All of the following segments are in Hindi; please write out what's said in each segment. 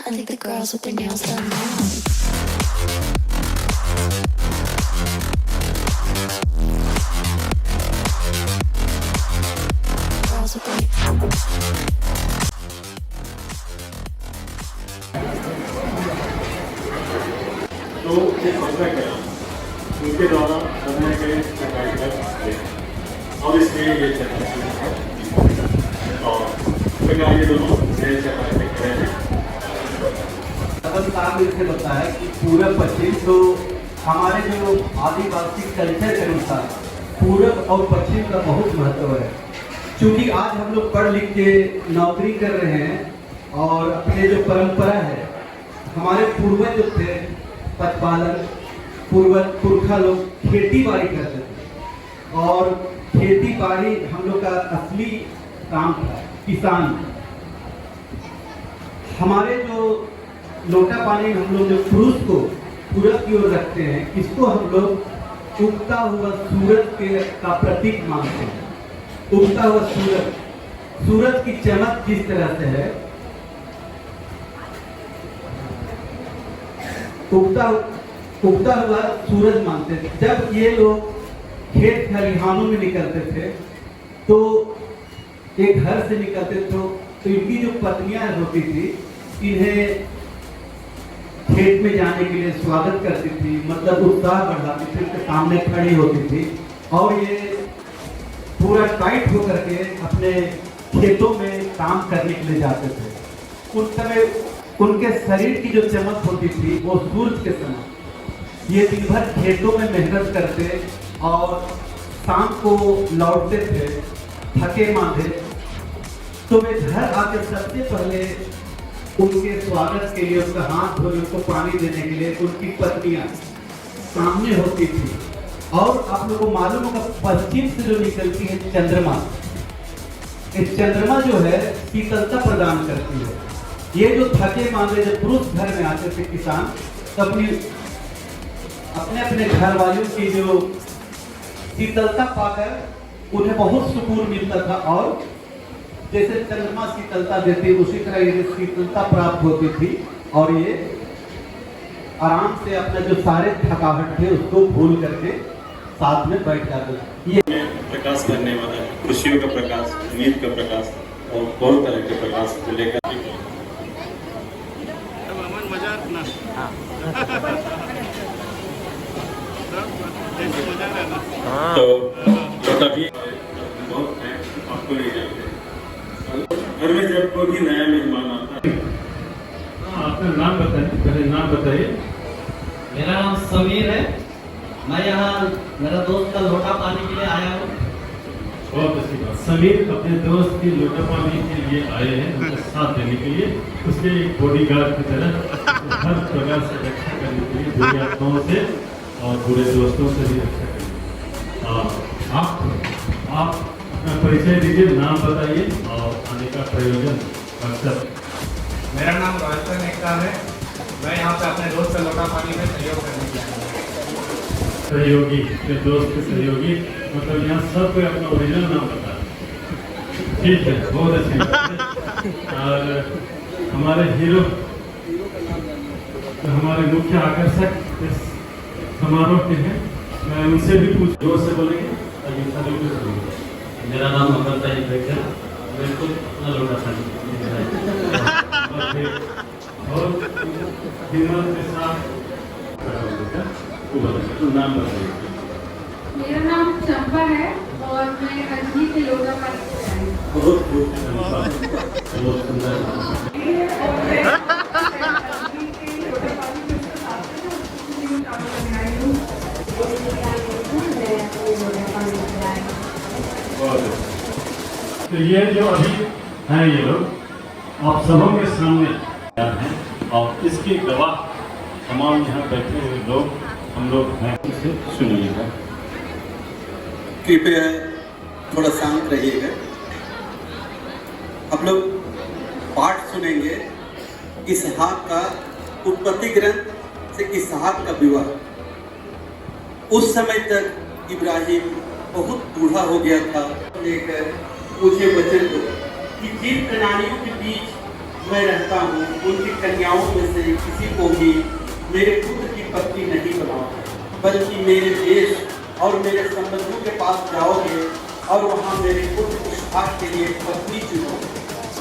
I think the girls with their nails done now. Girls with their तो ये फंक्शन है उनके द्वारा बनाए गए कार्यक्रम और इसमें ये और ये दोनों नए चपाई देख रहे हैं। इसे बताया कि पूरब पश्चिम तो हमारे जो आदिवासी कल्चर के अनुसार पूरब और पश्चिम का बहुत महत्व है। क्योंकि आज हम लोग पढ़ लिख के नौकरी कर रहे हैं और अपने जो परंपरा है, हमारे पूर्वज जो थे पशुपालन, पुरखा लोग खेती बाड़ी करते थे और खेती बाड़ी हम लोग का असली काम था, किसान। हमारे जो लोटा पानी हम लोग जो पुरुष को पूरब की ओर रखते हैं, इसको हम लोग उगता हुआ सूरज का प्रतीक मानते हैं। उगता हुआ सूरज की चमक जिस तरह से है, उगता हुआ सूरज मानते थे। जब ये लोग खेत खलिहानों में निकलते थे तो एक घर से निकलते थे तो इनकी जो पत्नियां होती थी इन्हें खेत में जाने के लिए स्वागत करती थी, मतलब उत्साह बढ़ाती थी, उनके सामने खड़ी होती थी और ये पूरा टाइट होकर के अपने खेतों में काम करने के लिए जाते थे। उस समय उनके शरीर की जो चमक होती थी वो सूरज के समान। ये दिन भर खेतों में मेहनत करते और शाम को लौटते थे थके मांदे, तो वे घर आकर सबसे पहले उनके स्वागत के लिए, उनका हाथ धोने, उनको पानी देने के लिए उनकी पत्नियां सामने होती थी। और आप लोगों को मालूम होगा पश्चिम से जो निकलती है चंद्रमा, ये चंद्रमा जो है शीतलता प्रदान करती है। ये जो थके मांदे जब पुरुष घर में आते थे किसान, तो अपने अपने घर वालों की जो शीतलता पाकर उन्हें बहुत सुकून मिलता था और जैसे चंद्रमा शीतलता देती उसी तरह ये शीतलता प्राप्त होती थी और ये आराम से अपना जो सारे थकावट थे उसको भूल करके साथ में बैठ जाते थे। ये प्रकाश करने वाला खुशियों का प्रकाश, उम्मीद का प्रकाश और बहुत तरह के प्रकाश को लेकर तो तभी बहुत है आपको ले जाते हैं। घर में जब कोई भी नया मेहमान आता है, अपना नाम बताइए, पहले नाम बताइए। मेरा नाम समीर है, मैं यहाँ मेरा दोस्त का लोटा पानी के लिए आया हूँ। बहुत अच्छी बात। समीर अपने दोस्त की लोटा पानी के लिए आए हैं, उनका साथ देने के लिए, उसके एक बॉडीगार्ड की तरह हर प्रकार से रक्षा करने के लिए, बुरी आत्माओं से और बुरे दोस्तों से भी रक्षा करने। आप अपना परिचय दीजिए, नाम बताइए और आने का प्रयोजन मकसद। मेरा नाम रोहित नेक्टा है, मैं यहाँ पे अपने दोस्त का लोटा पानी में सहयोग करने के लिए आया हूँ। सहयोगी, दोस्त के सहयोगी, मतलब यहाँ सब कोई अपना ओरिजिनल नाम बता। ठीक है, बहुत अच्छी बात है। और हमारे हीरो, हमारे मुख्य आकर्षक इस समारोह के हैं, मैं उनसे भी पूछ, जोर से बोलेंगे। मेरा नाम अमरता है, बिल्कुल अपना लोटा पानी और हिम्मत के साथ नाम बताइए। मेरा नाम चंपा है और मैं अजनी से लोटा पानी से आई हूँ। बहुत सुंदर। तो ये जो अभी हैं ये लोग आप सबों के सामने हैं और इसके गवाह तमाम यहाँ बैठे हुए लोग हम लोग हैं, उसे सुनिएगा। कृपया थोड़ा शांत रहिएगा। आप लोग पाठ सुनेंगे इसहाक का उत्पत्ति ग्रंथ से इसहाक का विवाह। उस समय तक इब्राहिम बहुत बूढ़ा हो गया था। लेकर पूछे बच्चन को कि जिन प्राणियों के बीच मैं रहता हूँ उनकी कन्याओं में से किसी को भी मेरे पुत्र की पत्नी नहीं बनाओ, बल्कि मेरे देश और मेरे संबंधियों के पास जाओगे और वहाँ मेरे पुत्र इसहाक के लिए पत्नी चुनो।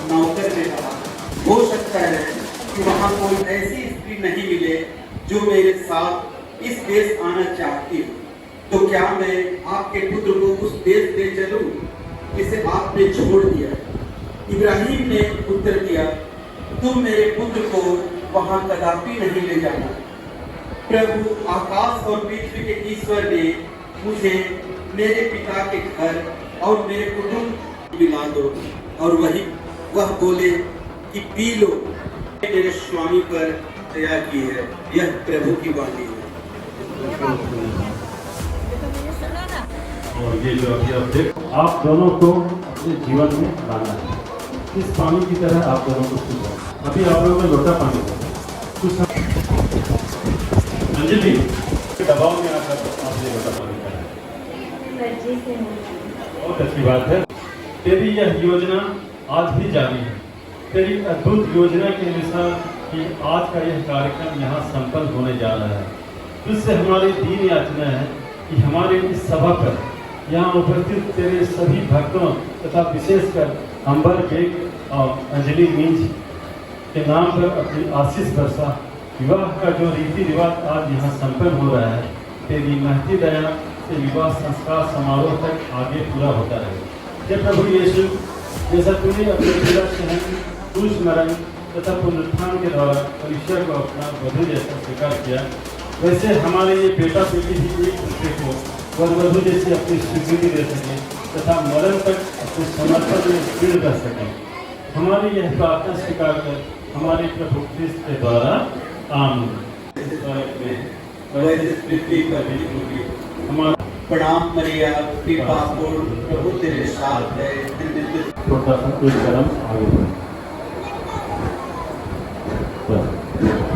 नौकर ने कहा, हो सकता है कि वहाँ कोई ऐसी स्त्री नहीं मिले जो मेरे साथ इस देश आना चाहती हो, तो क्या मैं आपके पुत्र को उस देश ले चलूं जिसे आपने छोड़ दिया? इब्राहिम ने उत्तर दिया, तुम मेरे पुत्र को वहां कदापि नहीं ले जाना। प्रभु आकाश और पृथ्वी के ईश्वर ने मुझे मेरे पिता के घर और मेरे कुटुंब मिला दो। और वह बोले कि पी लो, मेरे स्वामी पर दया की है। यह प्रभु की वाणी है। और ये जो अभी आप देख, आप दोनों को अपने जीवन में लाना है। इस पानी की तरह आप दोनों को छूना। अभी आप लोगों ने लोटा पानी कुछ अंजलि दबाव में आकर आपने लोटा पानी का बहुत अच्छी बात है। तेरी यह योजना आज भी जारी है। तेरी अद्भुत योजना के अनुसार कि आज का यह कार्यक्रम यहाँ संपन्न होने जा रहा है। तुझसे हमारी दीन याचना है कि हमारे इस सभा पर यहाँ उपस्थित तेरे सभी भक्तों तथा विशेषकर अंबर बेग और अंजलि मींज के नाम पर अपनी आशीष वर्षा। विवाह का जो रीति रिवाज आज यहाँ संपन्न हो रहा है, तेरी महती दया से विवाह संस्कार समारोह तक आगे पूरा होता रहे। जब प्रभु यीशु जैसा तूने अपने पिता सहन क्रूस मरण तथा पुनरुत्थान के द्वारा कलीसिया को अपना वधु जैसा स्वीकार किया, वैसे हमारे ये बेटा बेटी भी एक दूसरे को वर वधु जैसी अपनी स्वीकृति दे सकें तथा मरण तक अपने समर्पण में दृढ़ कर सकें। हमारी यह प्रार्थना स्वीकार कर हमारे प्रभु क्रिस्त के द्वारा आमीन। हमारा प्रणाम मरिया, कृपा पूर्ण, प्रभु तेरे साथ है। छोटा सा एक कदम आगे बढ़े।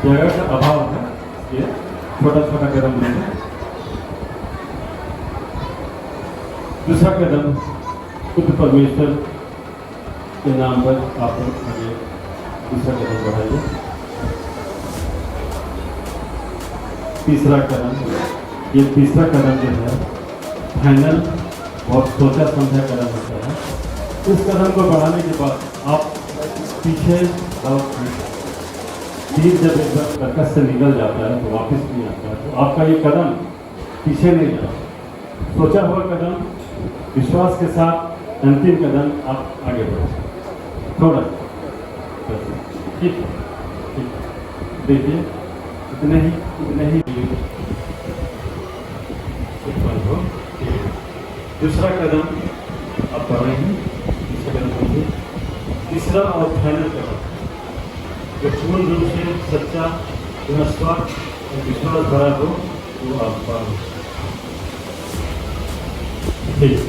जगह का अभाव है, ये छोटा छोटा कदम लेंगे। दूसरा कदम खुद परमेश्वर के नाम पर आप आगे दूसरा कदम बढ़ाइए। तीसरा कदम, ये तीसरा कदम जो है फाइनल और सोचा समझा कदम होता है। इस कदम को बढ़ाने के बाद आप पीछे और तीर जब एक बार कर्कश से निकल जाता है तो वापस नहीं आता है, तो आपका ये कदम पीछे नहीं जाता। सोचा हुआ कदम विश्वास के साथ अंतिम कदम आप आगे बढ़ो। थोड़ा ठीक ठीक देखिए, इतने ही दूसरा कदम आप बढ़ रहे हैं। दूसरा कदम बढ़िए। तीसरा और फाइनल कदम जो पूर्ण रूप से सच्चा निस्वार्थ और विश्वास भरा हो वो आप पाओ। ठीक,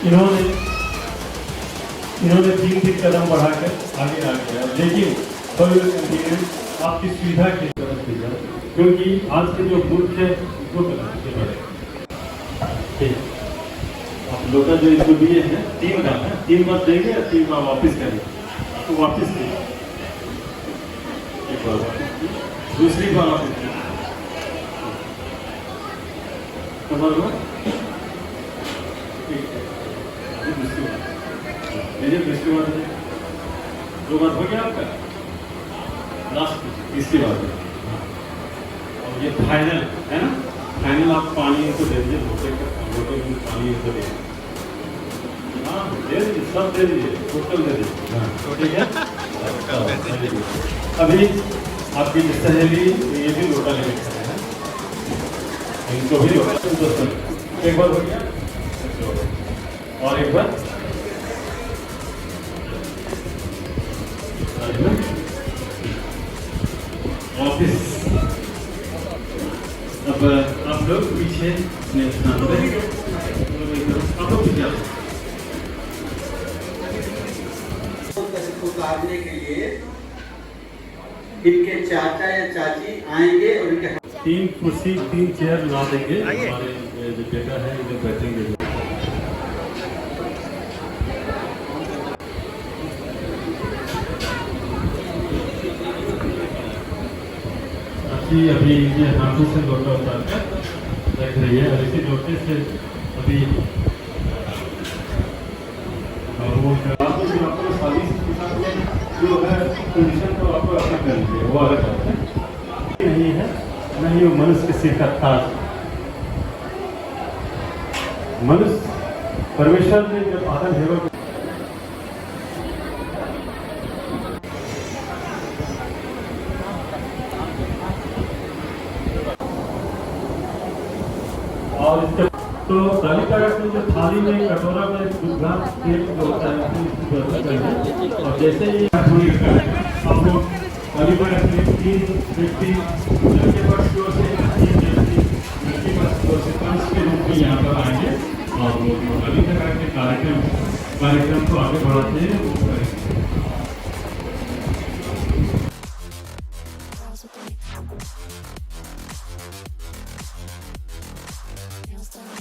इन्होंने तीन कदम बढ़ाकर आगे आ गया, लेकिन आपकी सुविधा की तरफ की जाए, क्योंकि आज के जो मूर्ख है वो कदम से बढ़े। ठीक, आप लोटा जो इसको दिए हैं तीन बार है, 3 बार देंगे या 3 बार वापिस करेंगे, तो वापिस देंगे। एक बार वापिस, दूसरी बार वापिस देंगे। समझ लो, दूसरी बात है, 2 बात हो गया आपका, लास्ट तीसरी बात है। और ये फाइनल है ना, फाइनल आप पानी को दे दीजिए, लोटे में पानी को दे दीजिए। हाँ दे दीजिए, सब दे दीजिए, टोटल दे दीजिए। हाँ ठीक है। अभी आपकी जो सहेली ये भी लोटा लेके खड़े हैं, इनको भी लोटा। एक बार हो गया और एक बार ऑफिस। अब आप लोग पीछे उतारने के लिए इनके चाचा या चाची आएंगे और इनके 3 कुर्सी 3 चेयर ला देंगे। हमारे जो बेटा है इधर बैठेंगे। बच्ची अभी इनके हाथों से लोटा उतार कर रख रही है और इसी लोटे से अभी और वो आपको जो आपको शादी के साथ में जो है कंडीशन को आपको अपना कर लीजिए वो अलग बात है नहीं है न ही वो मनुष्य के सिर का ताज। मनुष्य परमेश्वर ने जब आदम हेवा को और इसके तो तालिका में जो थाली में कटोरा में ग्लास तेल जो होता है उसकी व्यवस्था करेंगे और जैसे ही होने का हम लोग तालिका में 3 व्यक्ति लड़के पक्ष की ओर से 3 व्यक्ति लड़की पक्ष की ओर से 5 के रूप में यहाँ पर आएंगे और वो तालिका के कार्यक्रम को आगे बढ़ाते हैं वो करेंगे। Girls with the nails done.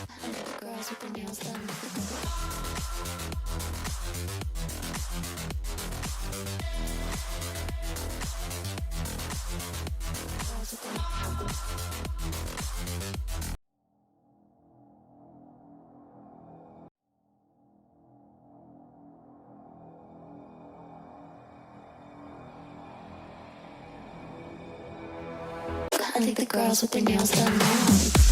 I know girls with the nails done. Girls with the I think the girls with their nails done now.